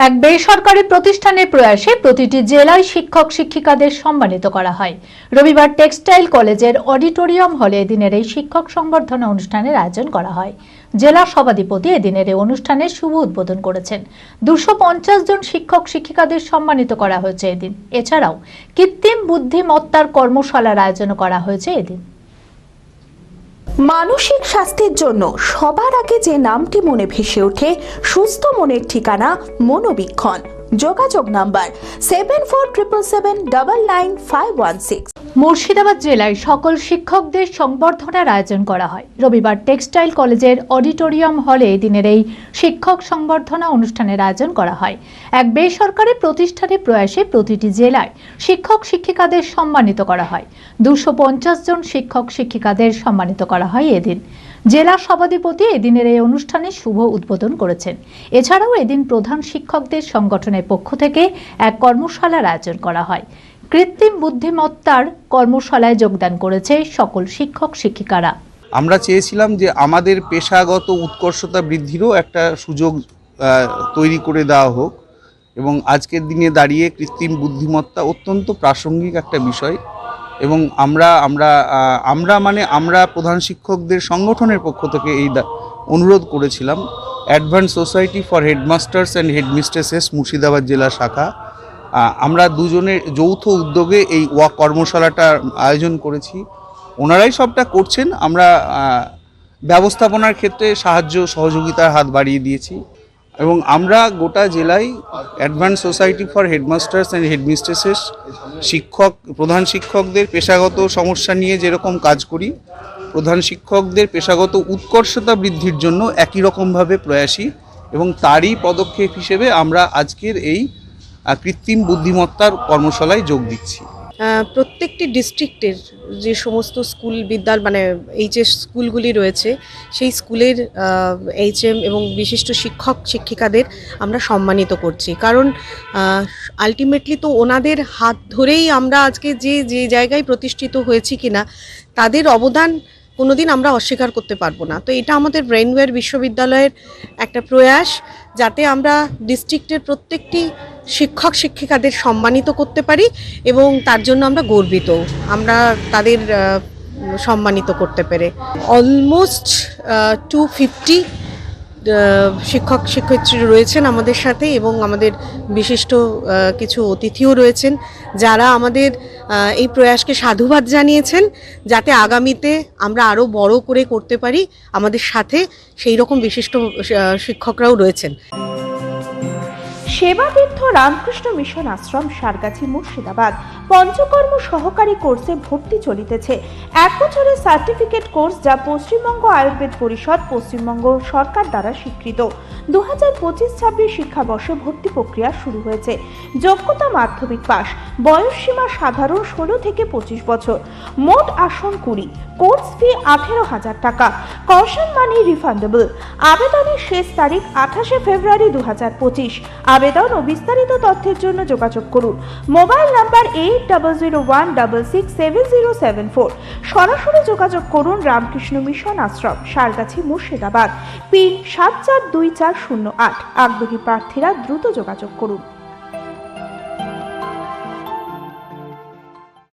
এক বেসরকারি প্রতিষ্ঠানের প্রয়াসে প্রতিটি জেলায় শিক্ষক শিক্ষিকাদের সম্মানিত করা হয়। রবিবার টেক্সটাইল কলেজের অডিটোরিয়াম হলে এদিনের এই শিক্ষক সংবর্ধনা অনুষ্ঠানের আয়োজন করা হয়। জেলা সভাধিপতি এদিনের এই অনুষ্ঠানের শুভ উদ্বোধন করেছেন। 250 জন শিক্ষক শিক্ষিকাদের সম্মানিত করা হয়েছে এদিন। এছাড়াও কৃত্রিম বুদ্ধিমত্তার কর্মশালার আয়োজন করা হয়েছে এদিন। মানসিক স্বাস্থ্যের জন্য সবার আগে যে নামটি মনে ভেসে ওঠে, সুস্থ মনের ঠিকানা মনোবীক্ষণ। যোগাযোগ নাম্বার 7477799516। মুর্শিদাবাদ জেলায় সকল শিক্ষকদের সংবর্ধনার আয়োজন করা হয়। রবিবার টেক্সটাইল কলেজের অডিটোরিয়াম হলে দিনের এই শিক্ষক সংবর্ধনা অনুষ্ঠানের আয়োজন করা হয়। এক বেসরকারি প্রতিষ্ঠানের প্রয়াসে প্রতিটি জেলায় শিক্ষক শিক্ষিকাদের সম্মানিত করা হয়। 250 জন শিক্ষক শিক্ষিকাদের সম্মানিত করা হয় এদিন। জেলা সভাধিপতি এদিনের এই অনুষ্ঠানে শুভ উদ্বোধন করেছেন। এছাড়াও এদিন প্রধান শিক্ষকদের সংগঠনের পক্ষ থেকে এক কর্মশালার আয়োজন করা হয়। কৃত্রিম বুদ্ধিমত্তার কর্মশালায় যোগদান করেছে সকল শিক্ষক শিক্ষিকারা। আমরা চেয়েছিলাম যে আমাদের পেশাগত উৎকর্ষতা বৃদ্ধিরও একটা সুযোগ তৈরি করে দেওয়া হোক, এবং আজকের দিনে দাঁড়িয়ে কৃত্রিম বুদ্ধিমত্তা অত্যন্ত প্রাসঙ্গিক একটা বিষয়। এবং আমরা প্রধান শিক্ষকদের সংগঠনের পক্ষ থেকে এই অনুরোধ করেছিলাম। Advance society for headmasters and হেডমিস্ট্রেসেস Murshidabad জেলা শাখা, আমরা দুজনের যৌথ উদ্যোগে এই কর্মশালাটার আয়োজন করেছি। ওনারাই সবটা করছেন, আমরা ব্যবস্থাপনার ক্ষেত্রে সাহায্য সহযোগিতার হাত বাড়িয়ে দিয়েছি। এবং আমরা গোটা জেলায় advance society for headmasters and হেডমিস্ট্রেসেস প্রধান শিক্ষকদের পেশাগত সমস্যা নিয়ে যেরকম কাজ করি, প্রধান শিক্ষকদের পেশাগত উৎকর্ষতা বৃদ্ধির জন্য একই রকমভাবে প্রয়াসী, এবং তারই পদক্ষেপ হিসেবে আমরা আজকের এই কৃত্রিম বুদ্ধিমত্তার কর্মশালায় যোগ দিচ্ছি। প্রত্যেকটি ডিস্ট্রিক্টের যে সমস্ত স্কুল এইচএস স্কুলগুলি রয়েছে, সেই স্কুলের এইচএম এবং বিশিষ্ট শিক্ষক শিক্ষিকাদের আমরা সম্মানিত করছি। কারণ আলটিমেটলি তো ওনাদের হাত ধরেই আমরা আজকে যে জায়গায় প্রতিষ্ঠিত হয়েছি কিনা, তাদের অবদান কোনোদিন আমরা অস্বীকার করতে পারবো না। তো এটা আমাদের ব্রেনওয়্যার বিশ্ববিদ্যালয়ের একটা প্রয়াস, যাতে আমরা ডিস্ট্রিক্টের প্রত্যেকটি শিক্ষক শিক্ষিকাদের সম্মানিত করতে পারি, এবং তার জন্য আমরা গর্বিত, আমরা তাদের সম্মানিত করতে পেরে। অলমোস্ট 250 শিক্ষক শিক্ষয়িত্রী রয়েছেন আমাদের সাথে, এবং আমাদের বিশিষ্ট কিছু অতিথিও রয়েছেন, যারা আমাদের এই প্রয়াসকে সাধুবাদ জানিয়েছেন, যাতে আগামীতে আমরা আরও বড় করে করতে পারি। আমাদের সাথে সেই রকম বিশিষ্ট শিক্ষকরাও রয়েছেন। সেবাতীর্থ রামকৃষ্ণ মিশন আশ্রম, সারগাছি, মুর্শিদাবাদ। পঞ্চকর্ম সহকারী কোর্সে ভর্তি চলিতেছে। 1 বছরের সার্টিফিকেট কোর্স, যা পশ্চিমবঙ্গ আয়ুর্বেদ পরিষদ, পশ্চিমবঙ্গ সরকার দ্বারা স্বীকৃত। 2025-26 শিক্ষাবর্ষে ভর্তি প্রক্রিয়া শুরু হয়েছে। যোগ্যতা মাধ্যমিক পাস। বয়স সীমা সাধারণ 16 থেকে 25 বছর। মোট আসন 20। কোর্স ফি 18,000 টাকা। কশন মানি রিফান্ডেবল। আবেদনের শেষ তারিখ 28 ফেব্রুয়ারি 2025। আবেদন ও বিস্তারিত তথ্যের জন্য যোগাযোগ করুন। Mobile number 8001667074। সরাসরি যোগাযোগ করুন রামকৃষ্ণ মিশন আশ্রম, সারগাছি, মুর্শিদাবাদ। পিন 742408। আগ্রহী প্রার্থীরা দ্রুত যোগাযোগ করুন।